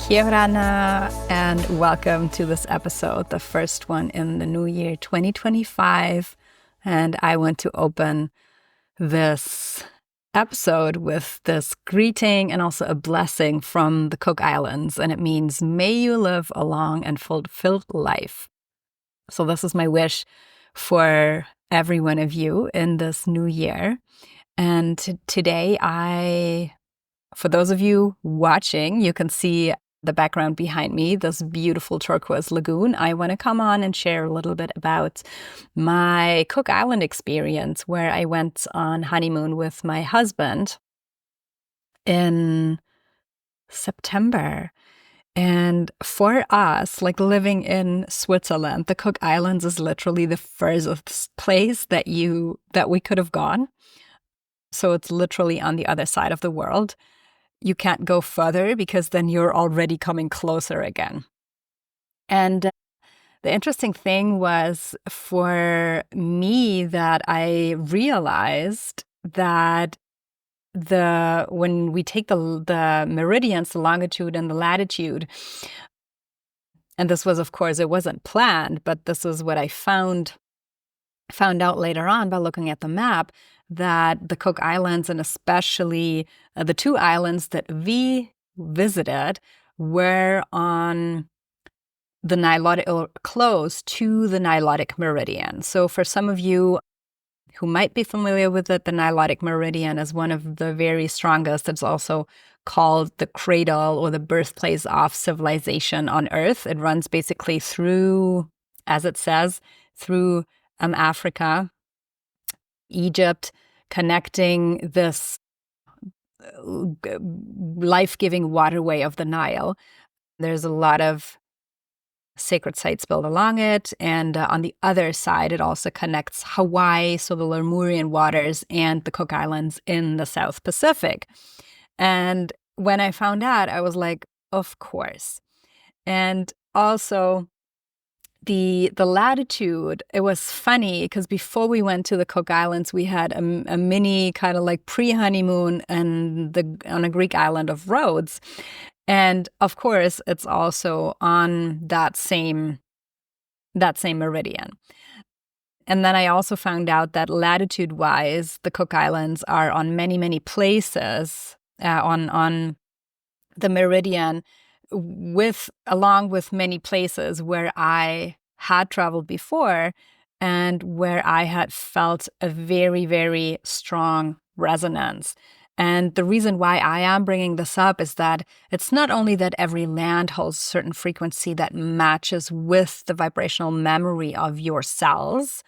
Kia orana, and welcome to this episode, the first one in the new year 2025. And I want to open this episode with this greeting and also a blessing from the Cook Islands. And it means, may you live a long and fulfilled life. So this is my wish for every one of you in this new year. And today for those of you watching, you can see the background behind me, this beautiful turquoise lagoon. I want to come on and share a little bit about my Cook Island experience, where I went on honeymoon with my husband in September. And for us, like living in Switzerland, the Cook Islands is literally the furthest place that we could have gone. So it's literally on the other side of the world. You can't go further because then you're already coming closer again. And the interesting thing was for me that I realized that when we take the meridians, the longitude and the latitude, and this was, of course, it wasn't planned, but this is what I found out later on by looking at the map, that the Cook Islands, and especially the two islands that we visited, were on the Nilotic, or close to the Nilotic meridian. So for some of you who might be familiar with it, the Nilotic meridian is one of the very strongest. It's also called the cradle or the birthplace of civilization on Earth. It runs basically through, as it says, through Africa, Egypt, connecting this life-giving waterway of the Nile. There's a lot of sacred sites built along it. And on the other side, it also connects Hawaii, so the Lemurian Waters, and the Cook Islands in the South Pacific. And when I found out, I was like, of course. And also the latitude, it was funny because before we went to the Cook Islands, we had a mini kind of like pre-honeymoon on a Greek island of Rhodes. And of course, it's also on that same meridian. And then I also found out that latitude-wise, the Cook Islands are on many, many places on the meridian, along with many places where I had traveled before and where I had felt a very, very strong resonance. And the reason why I am bringing this up is that it's not only that every land holds a certain frequency that matches with the vibrational memory of your cells,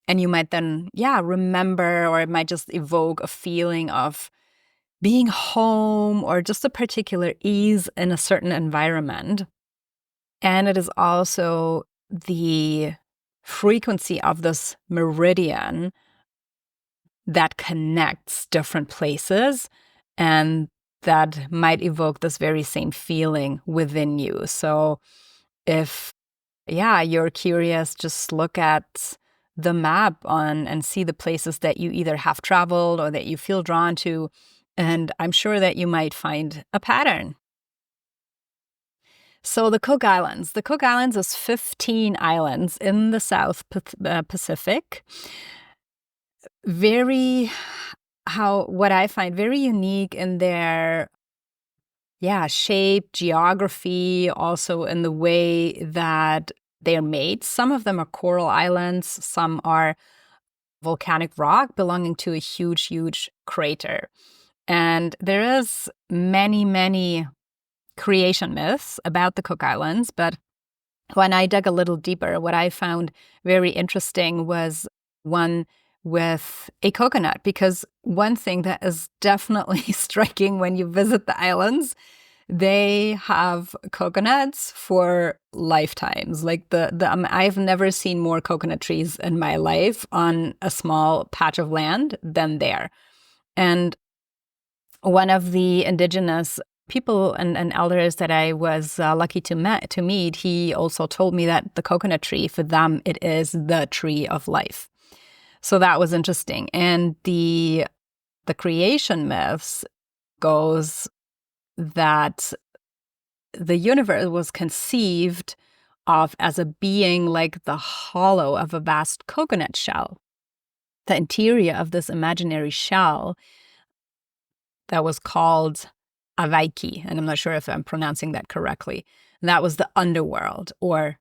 and you might then, remember, or it might just evoke a feeling of being home or just a particular ease in a certain environment. And it is also the frequency of this meridian that connects different places and that might evoke this very same feeling within you. So if, you're curious, just look at the map and see the places that you either have traveled or that you feel drawn to. And I'm sure that you might find a pattern. So the Cook Islands. The Cook Islands is 15 islands in the South Pacific. What I find very unique in their shape, geography, also in the way that they're made. Some of them are coral islands, some are volcanic rock belonging to a huge, huge crater. And there is many, many creation myths about the Cook Islands, but when I dug a little deeper, what I found very interesting was one with a coconut, because one thing that is definitely striking when you visit the islands, they have coconuts for lifetimes. Like I've never seen more coconut trees in my life on a small patch of land than there. And one of the indigenous people and elders that I was lucky to meet, he also told me that the coconut tree, for them, it is the tree of life. So that was interesting. And the creation myths goes that the universe was conceived of as a being like the hollow of a vast coconut shell. The interior of this imaginary shell that was called Avaiki, and I'm not sure if I'm pronouncing that correctly. That was the underworld, or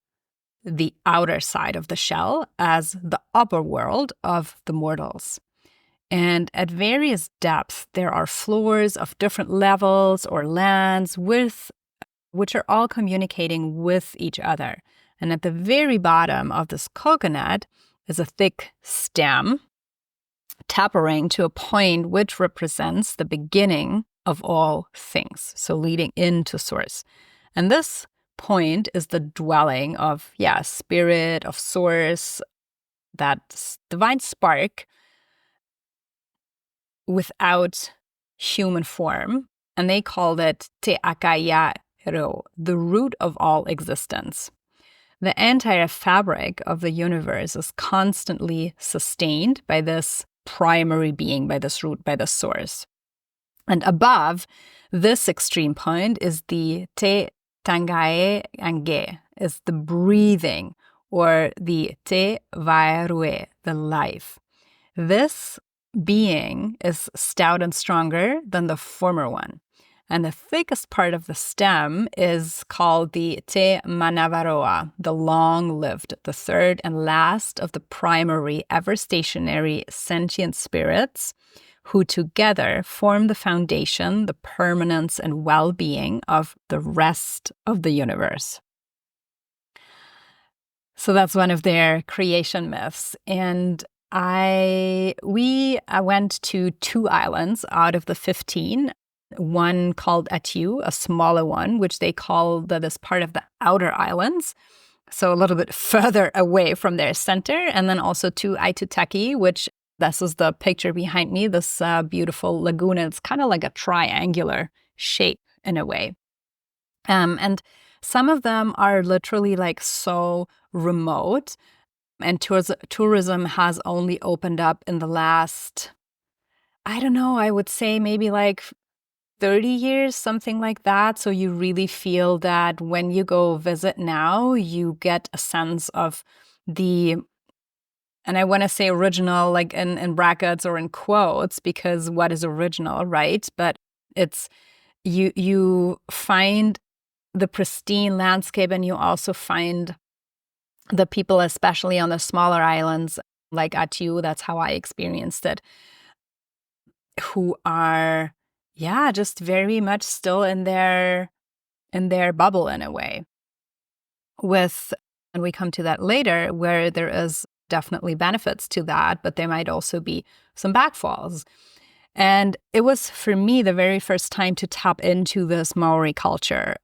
the outer side of the shell, as the upper world of the mortals. And at various depths, there are floors of different levels or lands which are all communicating with each other. And at the very bottom of this coconut is a thick stem, tapering to a point which represents the beginning of all things, so leading into source. And this point is the dwelling of, spirit, of source, that divine spark without human form. And they called it Te Akayaro, the root of all existence. The entire fabric of the universe is constantly sustained by this primary being, by this root, by the source. And above this extreme point is the Te Tangae Ange, is the breathing, or the Te Vaerue, the life. This being is stout and stronger than the former one. And the thickest part of the stem is called the Te Manavaroa, the long-lived, the third and last of the primary, ever-stationary sentient spirits, who together form the foundation, the permanence, and well-being of the rest of the universe. So that's one of their creation myths. And I went to 2 islands out of the 15. One called Atu, a smaller one, which they call this part of the outer islands, so a little bit further away from their center. And then also to Aitutaki, which this is the picture behind me, this beautiful lagoon. It's kind of like a triangular shape in a way. And some of them are literally like so remote, and tourism has only opened up in the last, I don't know, I would say maybe like 30 years, something like that. So you really feel that when you go visit now, you get a sense of the, and I want to say original, like in brackets or in quotes, because what is original, right? But it's, you find the pristine landscape, and you also find the people, especially on the smaller islands like Atu, that's how I experienced it, who are, just very much still in their bubble in a way. And we come to that later, where there is definitely benefits to that, but there might also be some backfalls. And it was, for me, the very first time to tap into this Maori culture,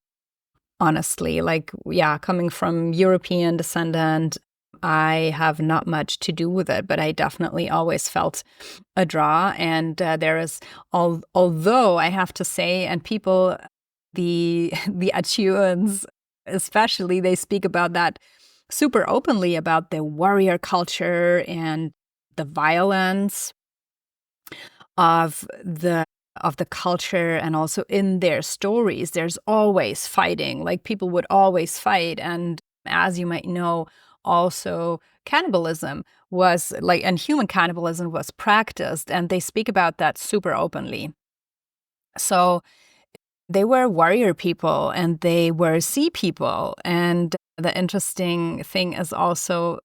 honestly. Like, coming from European descendant, I have not much to do with it, but I definitely always felt a draw. And there is, although I have to say, and people, the Achuans especially, they speak about that super openly, about the warrior culture and the violence of the culture, and also in their stories, there's always fighting. Like, people would always fight, and as you might know, also cannibalism was like, and human cannibalism was practiced, and they speak about that super openly. So they were warrior people, and they were sea people. And the interesting thing is also,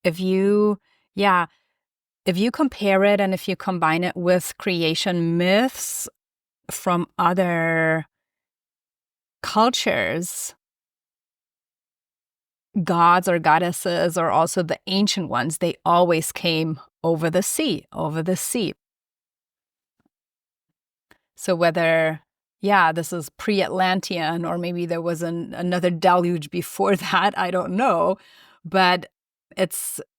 if you compare it and if you combine it with creation myths from other cultures, gods or goddesses, or also the ancient ones, they always came over the sea. So whether, this is pre-Atlantean, or maybe there was another deluge before that, I don't know. But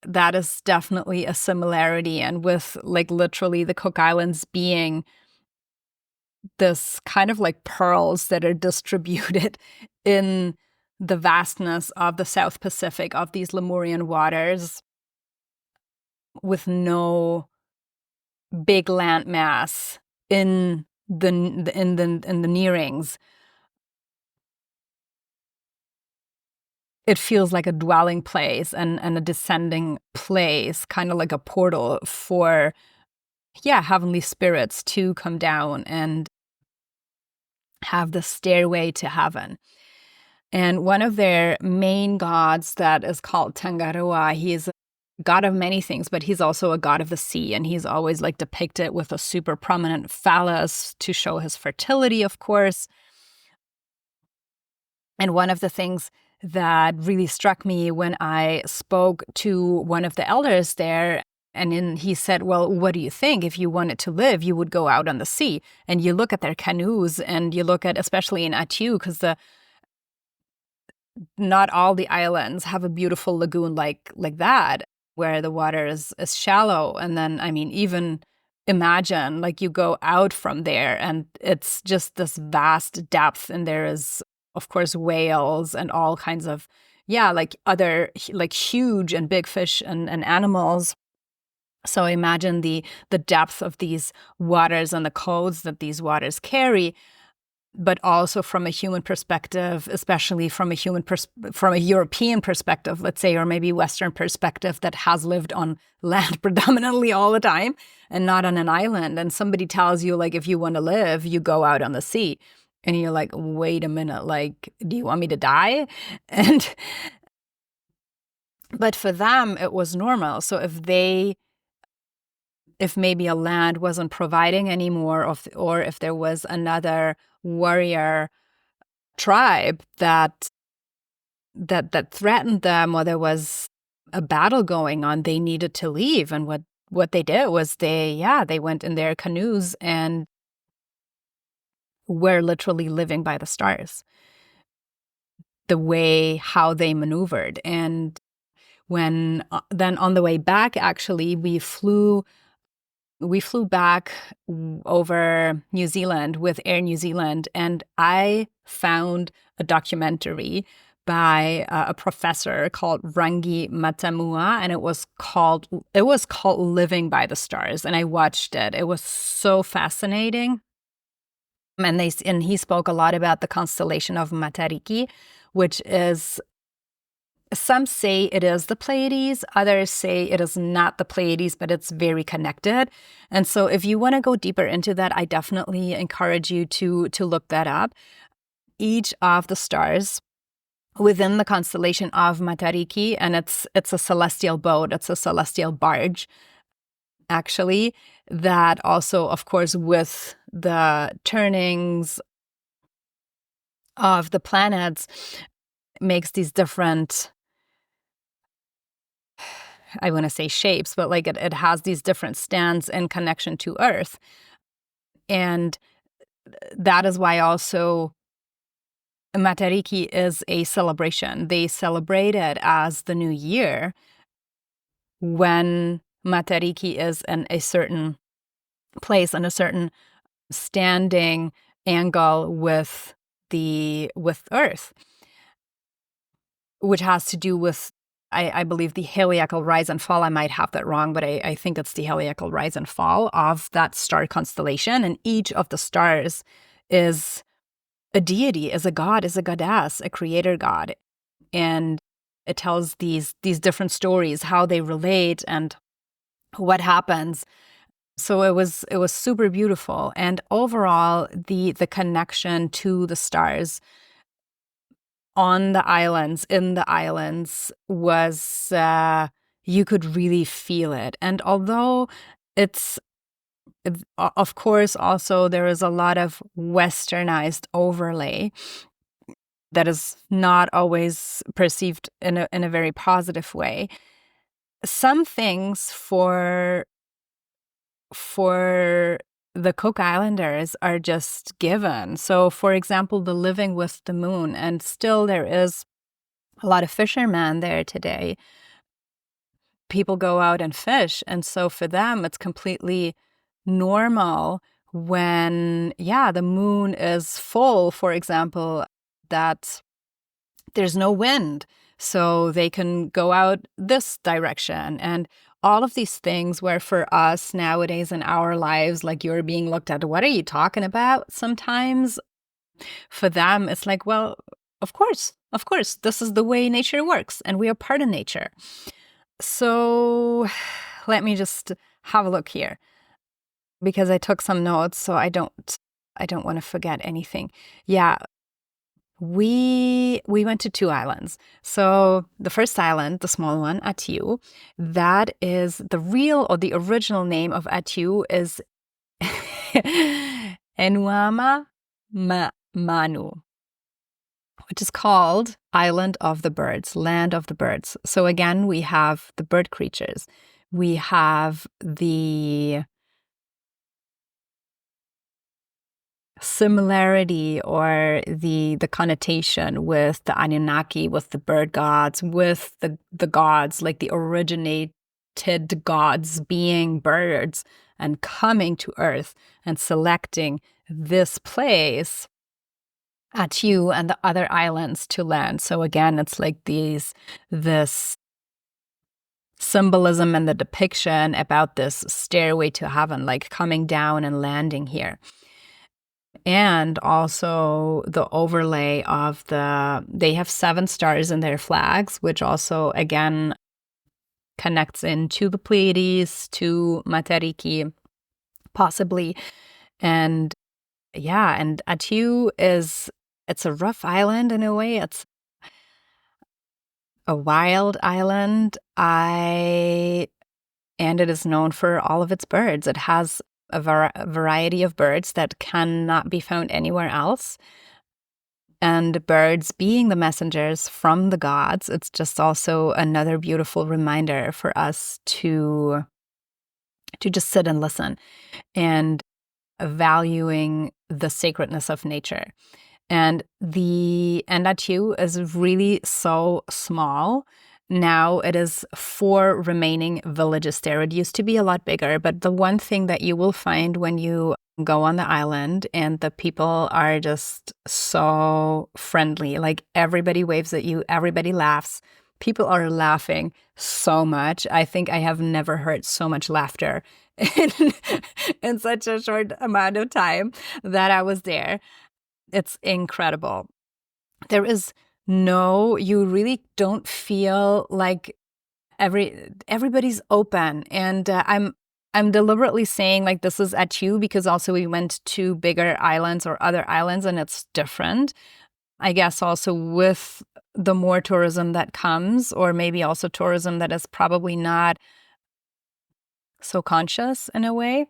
that is definitely a similarity. And with like literally the Cook Islands being this kind of like pearls that are distributed in the vastness of the South Pacific, of these Lemurian waters, with no big landmass in the nearings. it feels like a dwelling place and a descending place, kind of like a portal for, heavenly spirits to come down and have the stairway to heaven. And one of their main gods that is called Tangaroa, he is a god of many things, but he's also a god of the sea. And he's always like depicted with a super prominent phallus to show his fertility, of course. And one of the things that really struck me when I spoke to one of the elders there, and then he said, well, what do you think? If you wanted to live, you would go out on the sea. And you look at their canoes and you look at, especially in Atu, because not all the islands have a beautiful lagoon like that, where the water is shallow. And then, I mean, even imagine like you go out from there and it's just this vast depth, and there is, of course, whales and all kinds of, like other like huge and big fish and animals. So imagine the depth of these waters and the codes that these waters carry. But also from a human perspective, especially from a European perspective, let's say, or maybe Western perspective that has lived on land predominantly all the time and not on an island. And somebody tells you, like, if you want to live, you go out on the sea. And you're like, wait a minute, like, do you want me to die? But for them, it was normal. So if maybe a land wasn't providing anymore, or if there was another warrior tribe that threatened them, or there was a battle going on, they needed to leave. And what they did was they went in their canoes and were literally living by the stars, the way how they maneuvered. And when then on the way back, actually, we flew back over New Zealand with Air New Zealand, and I found a documentary by a professor called Rangi Matamua, and it was called Living by the Stars. And I watched it. It was so fascinating. And he spoke a lot about the constellation of Matariki, which is, some say it is the Pleiades, others say it is not the Pleiades, but it's very connected. And so if you want to go deeper into that, I definitely encourage you to look that up. Each of the stars within the constellation of Matariki, and it's a celestial boat, it's a celestial barge, actually, that also, of course, with the turnings of the planets, makes these different, I want to say shapes, but like it has these different stands in connection to Earth. And that is why also Matariki is a celebration. They celebrate it as the new year when Matariki is in a certain place, in a certain standing angle with Earth, which has to do with, I believe, the heliacal rise and fall. I might have that wrong, but I think it's the heliacal rise and fall of that star constellation. And each of the stars is a deity, is a god, is a goddess, a creator god. And it tells these different stories, how they relate and what happens. So it was super beautiful. And overall, the connection to the stars on the islands, in the islands, was, you could really feel it. And although it's, of course, also there is a lot of westernized overlay that is not always perceived in a very positive way, some things for the Cook Islanders are just given. So, for example, the living with the moon, and still there is a lot of fishermen there today. People go out and fish, and so for them, it's completely normal when, the moon is full, for example, that there's no wind, so they can go out this direction. And all of these things where for us nowadays in our lives, like, you're being looked at, what are you talking about? Sometimes for them, it's like, well, of course, of course, this is the way nature works, and we are part of nature. So let me just have a look here, because I took some notes, so I don't want to forget anything. Yeah, we went to two islands. So the first island, the small one, Atiu, that is the real or the original name of Atiu is Manu, which is called Island of the Birds, Land of the Birds. So again, we have the bird creatures. We have the similarity or the connotation with the Anunnaki, with the bird gods, with the gods, like the originated gods being birds and coming to Earth and selecting this place at you and the other islands to land. So again, it's like this symbolism and the depiction about this stairway to heaven, like coming down and landing here. And also the overlay of they have 7 stars in their flags, which also, again, connects into the Pleiades, to Matariki, possibly. And yeah, and Atu it's a rough island in a way. It's a wild island. And it is known for all of its birds. It has a variety of birds that cannot be found anywhere else. And birds being the messengers from the gods, it's just also another beautiful reminder for us to just sit and listen and valuing the sacredness of nature. And the Endatu is really so small. Now it is 4 remaining villages there. It used to be a lot bigger, but the one thing that you will find when you go on the island, and the people are just so friendly. Like, everybody waves at you, everybody laughs. People are laughing so much. I think I have never heard so much laughter in, in such a short amount of time that I was there. It's incredible. You really don't feel like everybody's open. And I'm deliberately saying like this is at you because also we went to bigger islands or other islands and it's different. I guess also with the more tourism that comes, or maybe also tourism that is probably not so conscious in a way.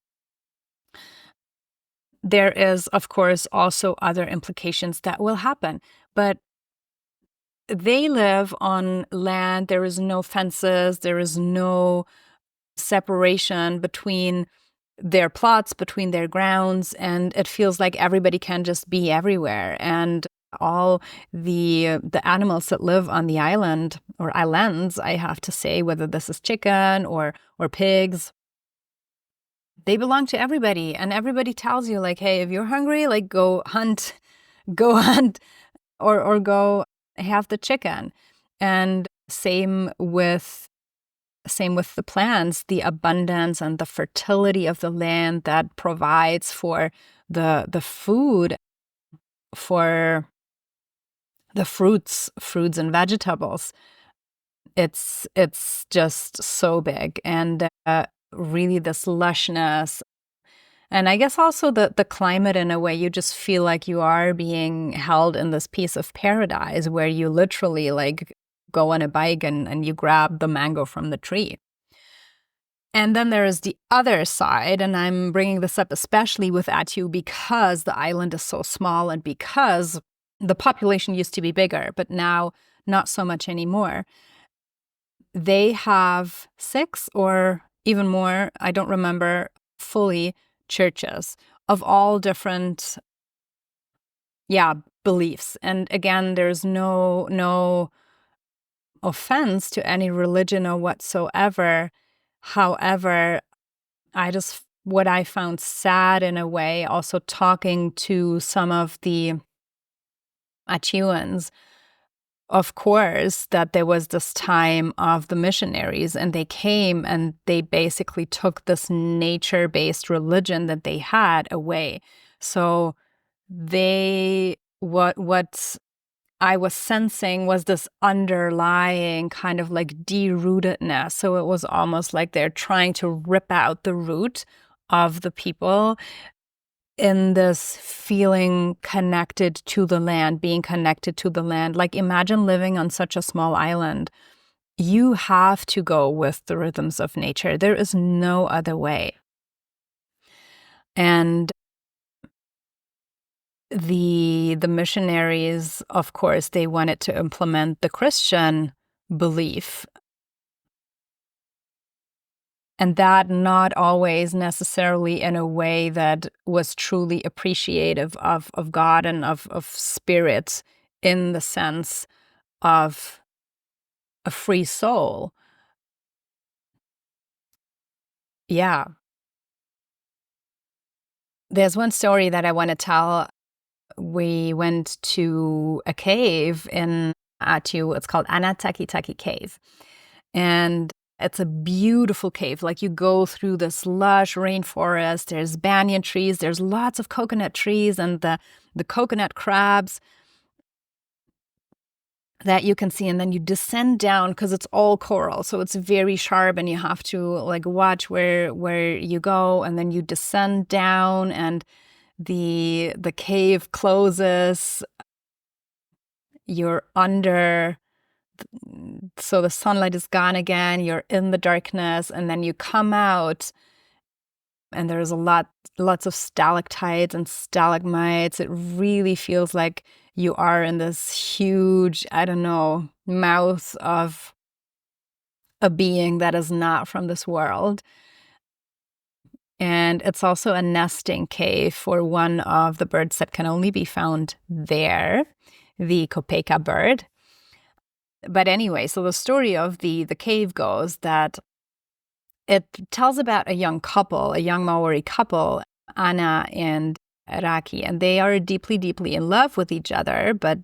There is, of course, also other implications that will happen. But they live on land. There is no fences. There is no separation between their plots, between their grounds. And it feels like everybody can just be everywhere. And all the animals that live on the island, or islands, I have to say, whether this is chicken or pigs, they belong to everybody. And everybody tells you, like, hey, if you're hungry, like, go hunt, or go have the chicken. And same with the plants, the abundance and the fertility of the land that provides for the food, for the fruits and vegetables. It's just so big, and really this lushness. And I guess also the climate, in a way, you just feel like you are being held in this piece of paradise where you literally like go on a bike and you grab the mango from the tree. And then there is the other side, and I'm bringing this up especially with Atu because the island is so small and because the population used to be bigger, but now not so much anymore. They have 6 or even more, I don't remember fully, churches of all different beliefs. And again, there's no offense to any religion or whatsoever. However, what I found sad in a way, also talking to some of the Achuans, of course, that there was this time of the missionaries, and they came and they basically took this nature-based religion that they had away. So what I was sensing was this underlying kind of like derootedness. So it was almost like they're trying to rip out the root of the people in this feeling connected to the land, being connected to the land. Like imagine living on such a small island. You have to go with the rhythms of nature. There is no other way. And the missionaries, of course, they wanted to implement the Christian belief, and that not always necessarily in a way that was truly appreciative of God and of spirit in the sense of a free soul. Yeah. There's one story that I want to tell. We went to a cave in Atu. It's called Anatakitaki Cave. And it's a beautiful cave. Like you go through this lush rainforest. There's banyan trees. There's lots of coconut trees and the coconut crabs that you can see. And then you descend down because it's all coral. So it's very sharp and you have to like watch where you go. And then you descend down and the cave closes. You're under, so the sunlight is gone again. You're in the darkness, and then you come out, and there's lots of stalactites and stalagmites. It really feels like you are in this huge, I don't know, mouth of a being that is not from this world. And it's also a nesting cave for one of the birds that can only be found there, the kopeka bird. But anyway, so the story of the cave goes that it tells about a young couple, a young Maori couple, Ana and Raki, and they are deeply, deeply in love with each other. But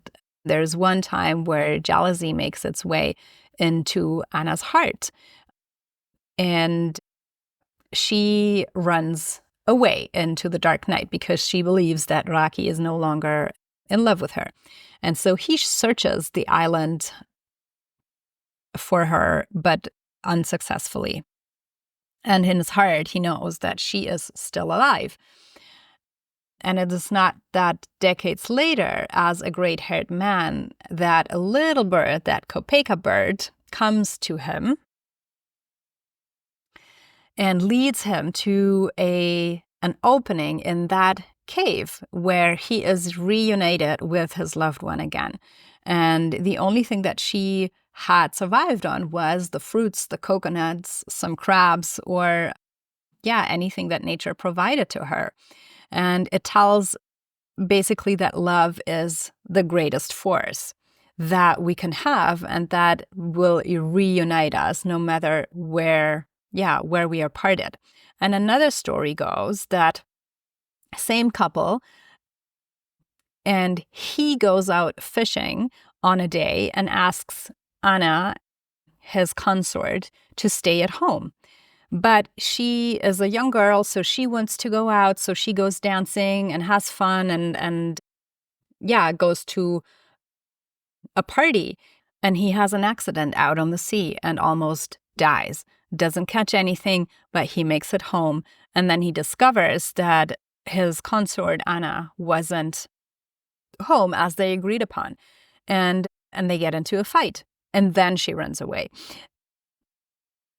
there's one time where jealousy makes its way into Ana's heart. And she runs away into the dark night because she believes that Raki is no longer in love with her. And so he searches the island for her, but unsuccessfully. And in his heart, he knows that she is still alive. And it is not that decades later, as a gray-haired man, that a little bird, that kopeka bird, comes to him and leads him to an opening in that cave where he is reunited with his loved one again. And the only thing that she had survived on was the fruits, the coconuts, some crabs, or anything that nature provided to her. And it tells basically that love is the greatest force that we can have, and that will reunite us no matter where we are parted. And another story goes that same couple, and he goes out fishing on a day and asks Ana, his consort, to stay at home. But she is a young girl, so she wants to go out. So she goes dancing and has fun and goes to a party. And he has an accident out on the sea and almost dies. Doesn't catch anything, but he makes it home. And then he discovers that his consort, Ana, wasn't home as they agreed upon. And they get into a fight. And then she runs away.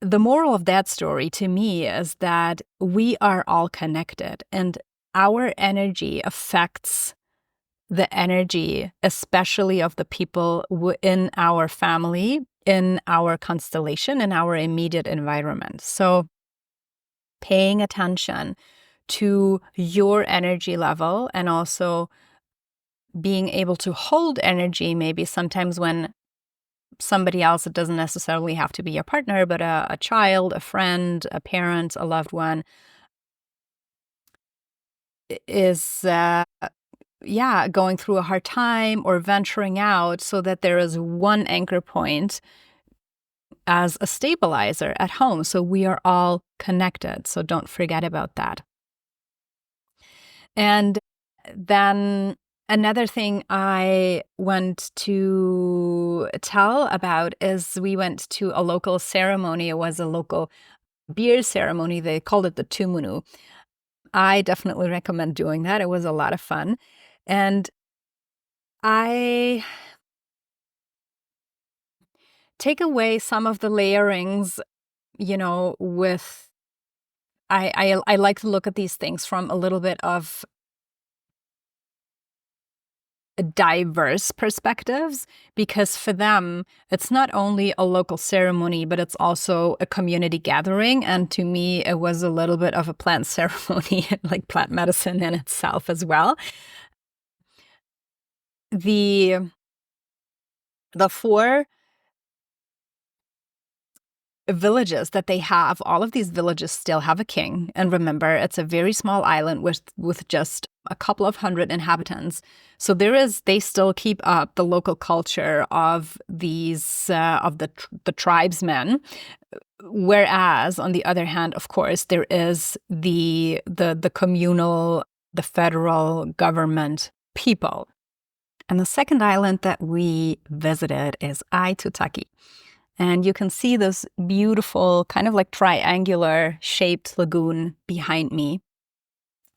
The moral of that story to me is that we are all connected, and our energy affects the energy, especially of the people in our family, in our constellation, in our immediate environment. So paying attention to your energy level and also being able to hold energy, maybe sometimes when somebody else, it doesn't necessarily have to be a partner, but a child, a friend, a parent, a loved one, is going through a hard time or venturing out, so that there is one anchor point as a stabilizer at home. So we are all connected. So don't forget about that. And then Another thing I want to tell about is we went to a local ceremony. It was a local beer ceremony. They called it the Tumunu. I definitely recommend doing that. It was a lot of fun. And I take away some of the layerings, with I like to look at these things from a little bit of diverse perspectives, because for them it's not only a local ceremony, but it's also a community gathering. And to me, it was a little bit of a plant ceremony, like plant medicine in itself as well. The four villages that they have, all of these villages still have a king. And remember, it's a very small island with just a couple of hundred inhabitants. So they still keep up the local culture of these of the tribesmen. Whereas on the other hand, of course, there is the communal, the federal government people. And the second island that we visited is Aitutaki. And you can see this beautiful, kind of like triangular shaped lagoon behind me.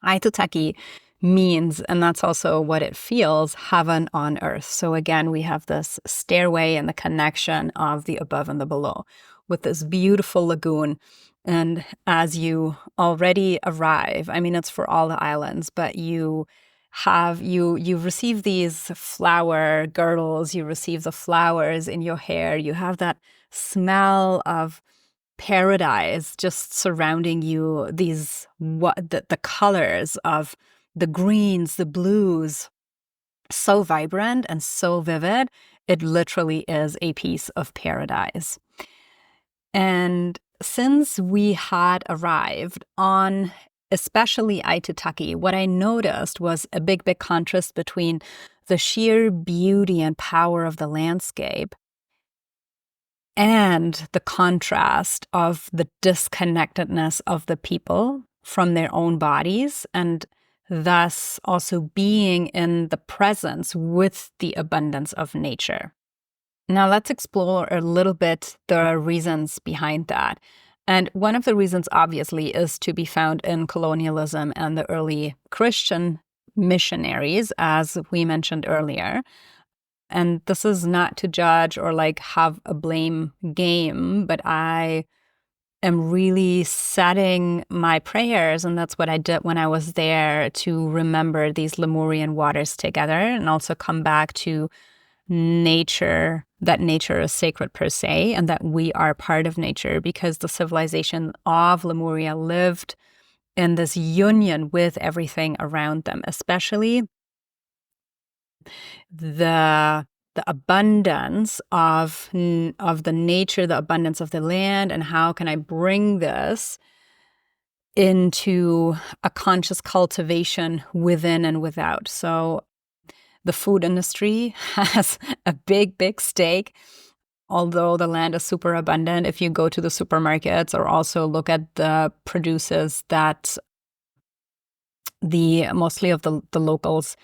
Aitutaki means, and that's also what it feels, heaven on earth. So again, we have this stairway and the connection of the above and the below with this beautiful lagoon. And as you already arrive, I mean, it's for all the islands, but you receive these flower girdles, you receive the flowers in your hair, you have that smell of paradise just surrounding you, the colors of the greens, the blues, so vibrant and so vivid. It literally is a piece of paradise. And since we had arrived on especially Aitutaki, what I noticed was a big contrast between the sheer beauty and power of the landscape and the contrast of the disconnectedness of the people from their own bodies, and thus also being in the presence with the abundance of nature. Now let's explore a little bit the reasons behind that. And one of the reasons, obviously, is to be found in colonialism and the early Christian missionaries, as we mentioned earlier. And this is not to judge or like have a blame game, but I am really setting my prayers, and that's what I did when I was there, to remember these Lemurian waters together and also come back to nature, that nature is sacred per se, and that we are part of nature, because the civilization of Lemuria lived in this union with everything around them, especially the abundance of the nature, the abundance of the land, and how can I bring this into a conscious cultivation within and without. So the food industry has a big stake. Although the land is super abundant, if you go to the supermarkets or also look at the produces that mostly of the locals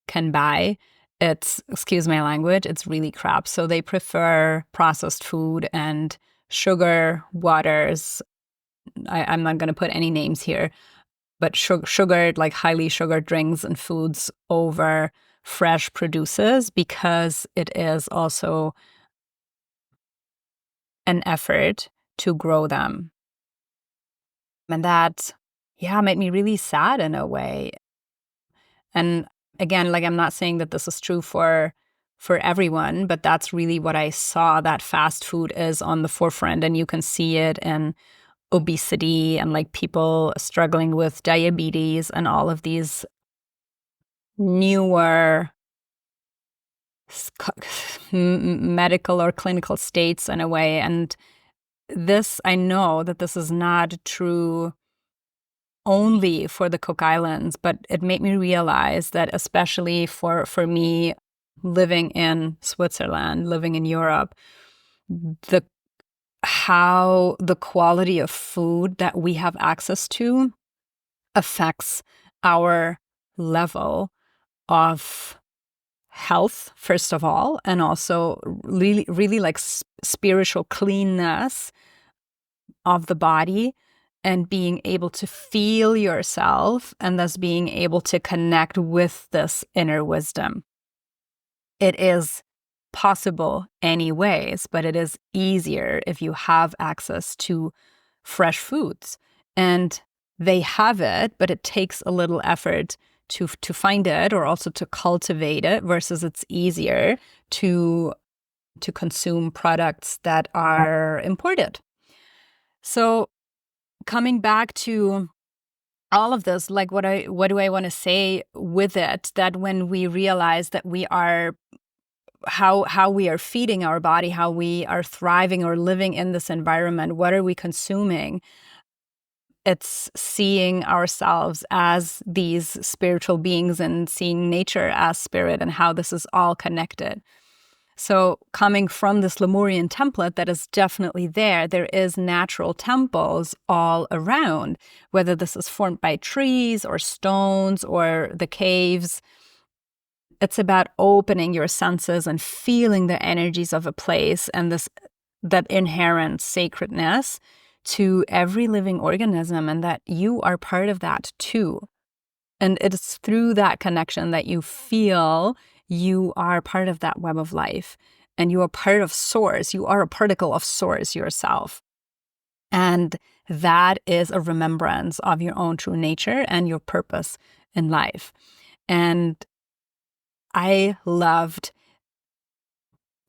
can buy, it's, excuse my language, it's really crap. So they prefer processed food and sugar waters. I'm not going to put any names here, but sugared, like highly sugared drinks and foods over fresh produces, because it is also an effort to grow them. And that, made me really sad in a way. And again, like, I'm not saying that this is true for everyone, but that's really what I saw, that fast food is on the forefront. And you can see it in obesity and like people struggling with diabetes and all of these newer medical or clinical states in a way. And this, I know that this is not true only for the Cook Islands, but it made me realize that especially for me, living in Switzerland, living in Europe, how the quality of food that we have access to affects our level of health, first of all, and also really like spiritual cleanness of the body, and being able to feel yourself, and thus being able to connect with this inner wisdom. It is possible anyways, but it is easier if you have access to fresh foods. And they have it, but it takes a little effort to find it, or also to cultivate it, versus it's easier to consume products that are imported. So coming back to all of this, like what do I want to say with it? That when we realize that we are how we are feeding our body, how we are thriving or living in this environment, what are we consuming? It's seeing ourselves as these spiritual beings and seeing nature as spirit, and how this is all connected. So coming from this Lemurian template that is definitely there is natural temples all around, whether this is formed by trees or stones or the caves. It's about opening your senses and feeling the energies of a place, and that inherent sacredness to every living organism, and that you are part of that too. And it's through that connection that you feel you are part of that web of life, and you are part of Source. You are a particle of Source yourself. And that is a remembrance of your own true nature and your purpose in life. And I loved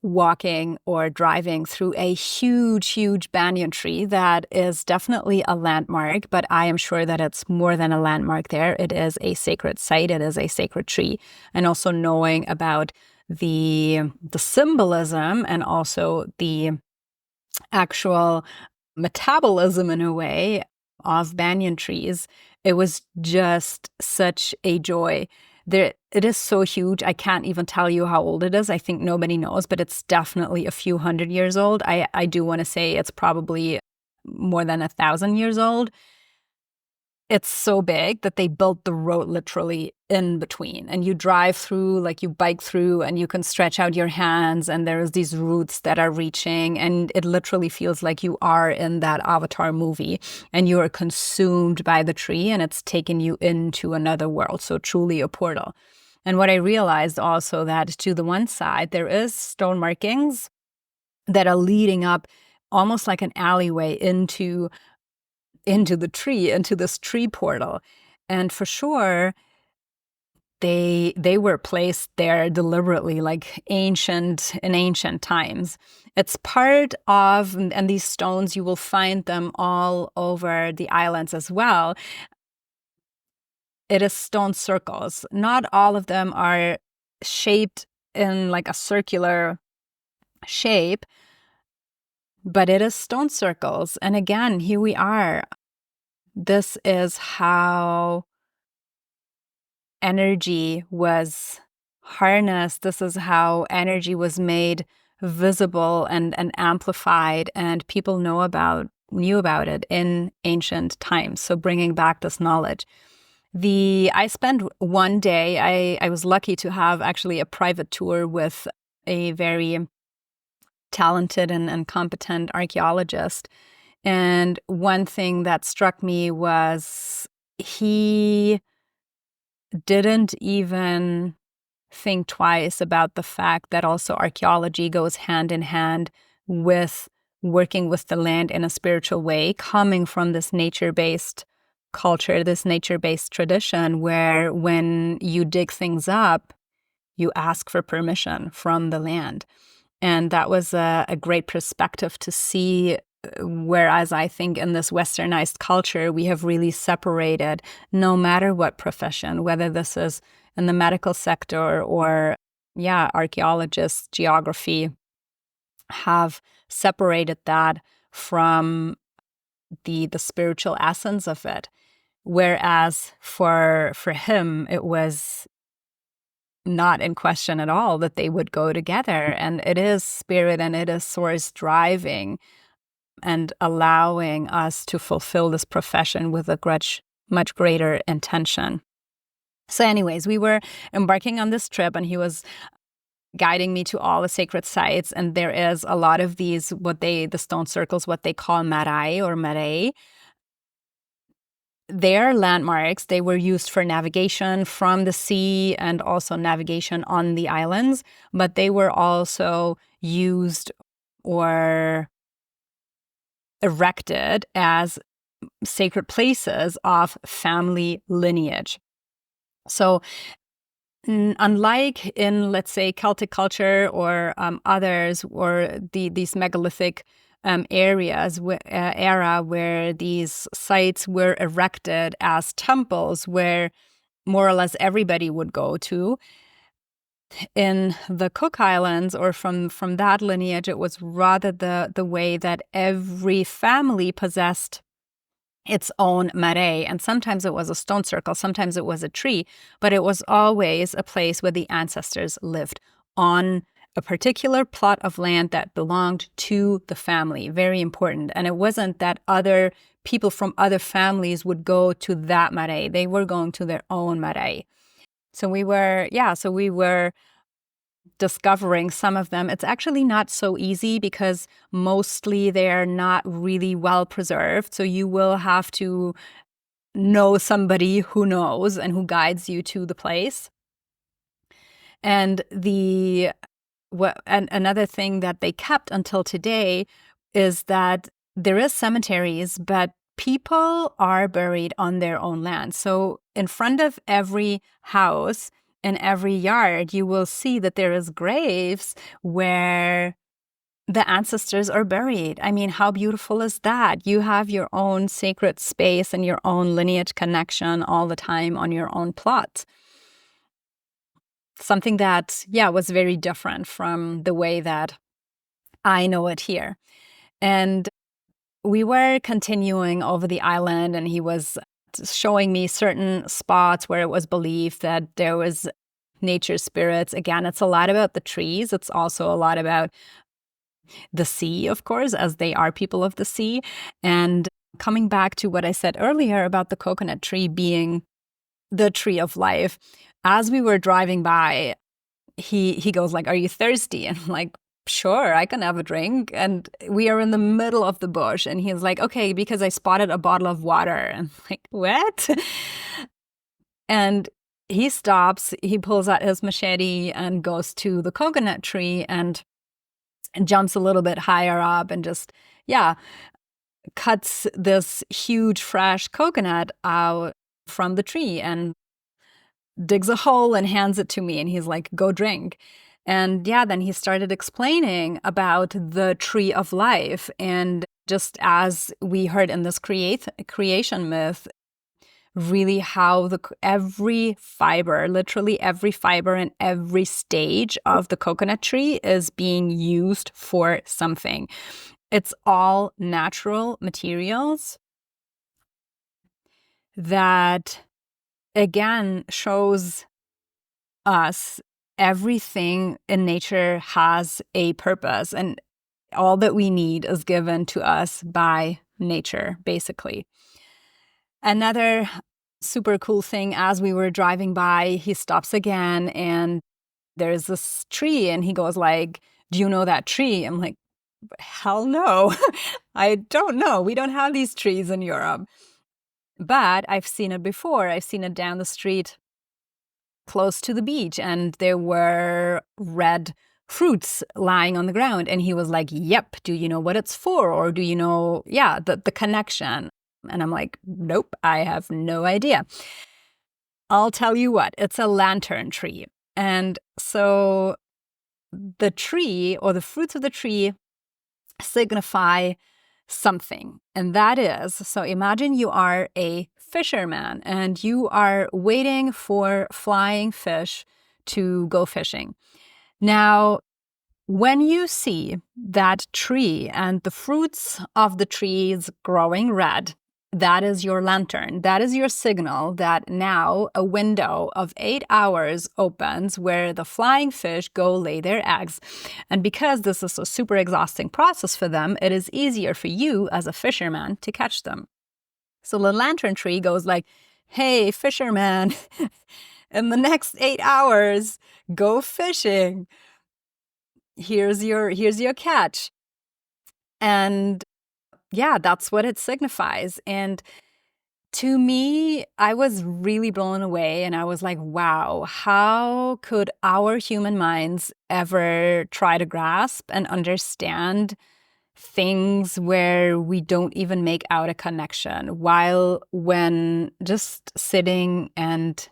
walking or driving through a huge banyan tree that is definitely a landmark, but I am sure that it's more than a landmark there. It is a sacred site. It is a sacred tree. And also knowing about the symbolism and also the actual metabolism, in a way, of banyan trees, it was just such a joy. It is so huge. I can't even tell you how old it is. I think nobody knows, but it's definitely a few hundred years old. I do want to say it's probably more than 1,000 years old. It's so big that they built the road literally in between. And you drive through, like you bike through, and you can stretch out your hands, and there's these roots that are reaching, and it literally feels like you are in that Avatar movie, and you are consumed by the tree, and it's taken you into another world. So truly a portal. And what I realized also, that to the one side, there is stone markings that are leading up almost like an alleyway into the tree, into this tree portal. And for sure, they were placed there deliberately, like in ancient times. It's part of, and these stones, you will find them all over the islands as well. It is stone circles. Not all of them are shaped in like a circular shape, but it is stone circles. And again, here we are. This is how energy was harnessed. This is how energy was made visible and amplified, and people knew about it in ancient times. So bringing back this knowledge. I spent one day, I was lucky to have actually a private tour with a very talented and competent archaeologist. And one thing that struck me was he didn't even think twice about the fact that also archaeology goes hand in hand with working with the land in a spiritual way, coming from this nature-based culture, this nature-based tradition, where when you dig things up, you ask for permission from the land. And that was a great perspective to see. Whereas I think in this westernized culture, we have really separated, no matter what profession, whether this is in the medical sector or, archaeologists, geography, have separated that from the spiritual essence of it. Whereas for him, it was not in question at all that they would go together. And it is spirit and it is Source driving and allowing us to fulfill this profession with a much greater intention. So anyways, we were embarking on this trip and he was guiding me to all the sacred sites. And there is a lot of these, the stone circles, what they call marai or marae. They're landmarks. They were used for navigation from the sea and also navigation on the islands, but they were also used or erected as sacred places of family lineage. So unlike in, let's say, Celtic culture or others, or these megalithic areas, era where these sites were erected as temples where more or less everybody would go to, in the Cook Islands or from that lineage, it was rather the way that every family possessed its own marae. And sometimes it was a stone circle, sometimes it was a tree, but it was always a place where the ancestors lived on a particular plot of land that belonged to the family. Very important. And it wasn't that other people from other families would go to that marae. They were going to their own marae. So we were discovering some of them. It's actually not so easy because mostly they're not really well preserved. So you will have to know somebody who knows and who guides you to the place. And another thing that they kept until today is that there is cemeteries, but people are buried on their own land. So in front of every house, in every yard, you will see that there is graves where the ancestors are buried. I mean, how beautiful is that? You have your own sacred space and your own lineage connection all the time on your own plot. Something that, was very different from the way that I know it here. And we were continuing over the island, and he was showing me certain spots where it was believed that there was nature spirits. Again, it's a lot about the trees. It's also a lot about the sea, of course, as they are people of the sea. And coming back to what I said earlier about the coconut tree being the tree of life, as we were driving by, he goes like, "Are you thirsty?" And I'm like, "Sure, I can have a drink." And we are in the middle of the bush, and he's like, "Okay, because I spotted a bottle of water." And I'm like, "What?" And he stops, he pulls out his machete and goes to the coconut tree and jumps a little bit higher up and just, cuts this huge fresh coconut out from the tree and digs a hole and hands it to me. And he's like, "Go drink." And then he started explaining about the tree of life. And just as we heard in this creation myth, really how every fiber, literally every fiber and every stage of the coconut tree is being used for something. It's all natural materials that, again, shows us everything in nature has a purpose, and all that we need is given to us by nature, basically. Another super cool thing, as we were driving by, he stops again and there's this tree and he goes like, "Do you know that tree?" I'm like, "Hell no." I don't know. We don't have these trees in Europe. But I've seen it before. I've seen it down the street close to the beach, and there were red fruits lying on the ground. And he was like, "Yep, do you know what it's for? Or do you know, the connection?" And I'm like, "Nope, I have no idea." I'll tell you what, it's a lantern tree. And so the tree, or the fruits of the tree, signify something. And that is, so imagine you are a fisherman and you are waiting for flying fish to go fishing. Now, when you see that tree and the fruits of the trees growing red, that is your lantern. That is your signal that now a window of 8 hours opens where the flying fish go lay their eggs. And because this is a super exhausting process for them, it is easier for you as a fisherman to catch them. So the lantern tree goes like, "Hey, fisherman, in the next 8 hours, go fishing. Here's your catch. And yeah, that's what it signifies. And to me, I was really blown away, and I was like, wow, how could our human minds ever try to grasp and understand things where we don't even make out a connection, while when just sitting and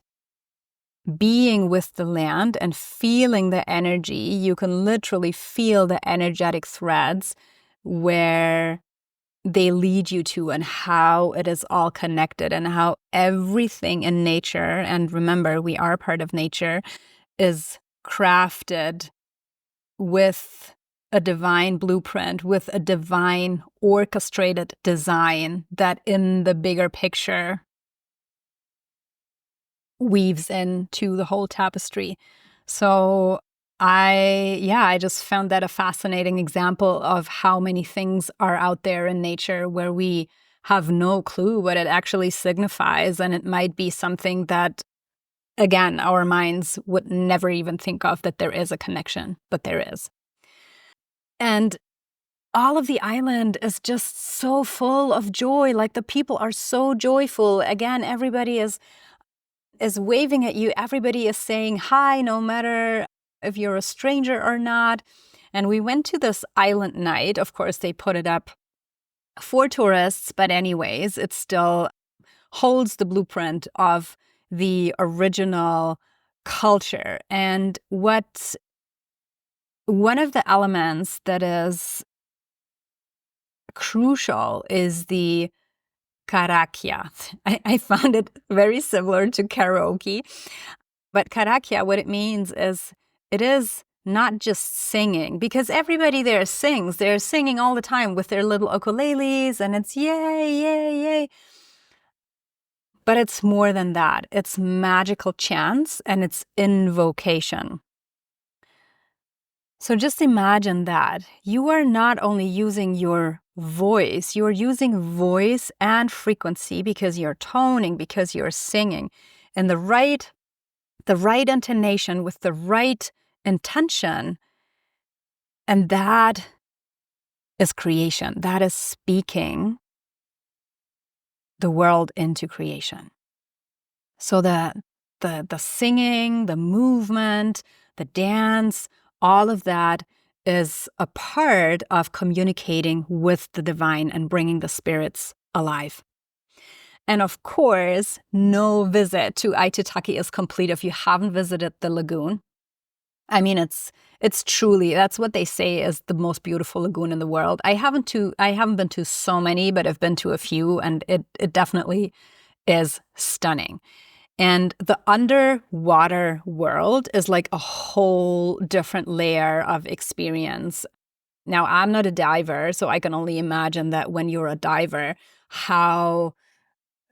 being with the land and feeling the energy, you can literally feel the energetic threads where they lead you to, and how it is all connected, and how everything in nature, and remember, we are part of nature, is crafted with a divine blueprint, with a divine orchestrated design that in the bigger picture weaves into the whole tapestry. So I just found that a fascinating example of how many things are out there in nature where we have no clue what it actually signifies. And it might be something that, again, our minds would never even think of, that there is a connection, but there is. And all of the island is just so full of joy. Like, the people are so joyful. Again, everybody is waving at you. Everybody is saying hi, no matter if you're a stranger or not. And we went to this island night. Of course, they put it up for tourists, but anyways, it still holds the blueprint of the original culture. And one of the elements that is crucial is the karakia. I found it very similar to karaoke. But karakia, what it means is, it is not just singing, because everybody there sings. They're singing all the time with their little ukuleles, and it's yay, yay, yay. But it's more than that. It's magical chants, and it's invocation. So just imagine that. You are not only using your voice, you are using voice and frequency, because you're toning, because you're singing. And the right intonation with the right intention. And that is creation. That is speaking the world into creation. So the singing, the movement, the dance, all of that is a part of communicating with the divine and bringing the spirits alive. And of course, no visit to Aitutaki is complete if you haven't visited the lagoon. I mean, it's truly, that's what they say is the most beautiful lagoon in the world. I haven't been to so many, but I've been to a few, and it definitely is stunning. And the underwater world is like a whole different layer of experience. Now, I'm not a diver, so I can only imagine that when you're a diver, how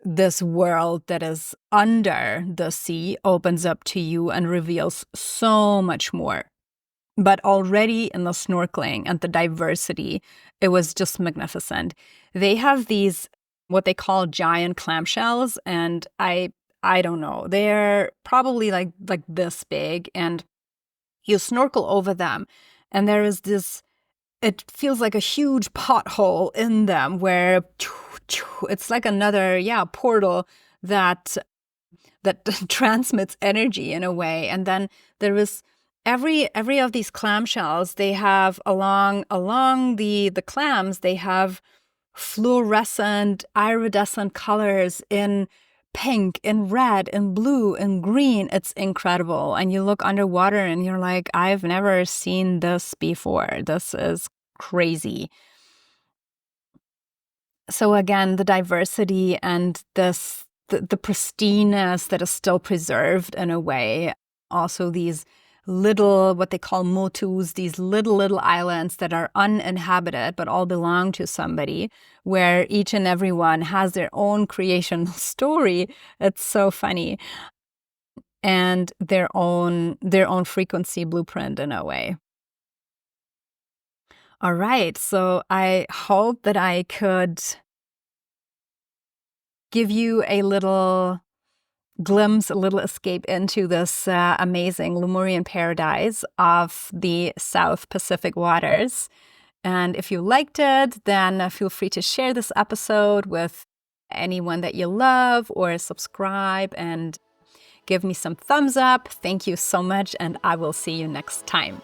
this world that is under the sea opens up to you and reveals so much more. But already in the snorkeling and the diversity, it was just magnificent. They have these, what they call giant clamshells, and I don't know, they're probably like this big, and you snorkel over them, and there is this, it feels like a huge pothole in them where it's like another portal that transmits energy in a way. And then there is every of these clamshells, they have along the clams, they have fluorescent, iridescent colors in pink, in red, in blue, in green. It's incredible. And you look underwater and you're like, I've never seen this before. This is crazy. So again, the diversity and this the pristineness that is still preserved in a way. Also these little, what they call motus, these little islands that are uninhabited but all belong to somebody, where each and every one has their own creation story. It's so funny. And their own frequency blueprint in a way. All right, so I hope that I could give you a little glimpse, a little escape into this amazing Lemurian paradise of the South Pacific waters. And if you liked it, then feel free to share this episode with anyone that you love, or subscribe and give me some thumbs up. Thank you so much, and I will see you next time.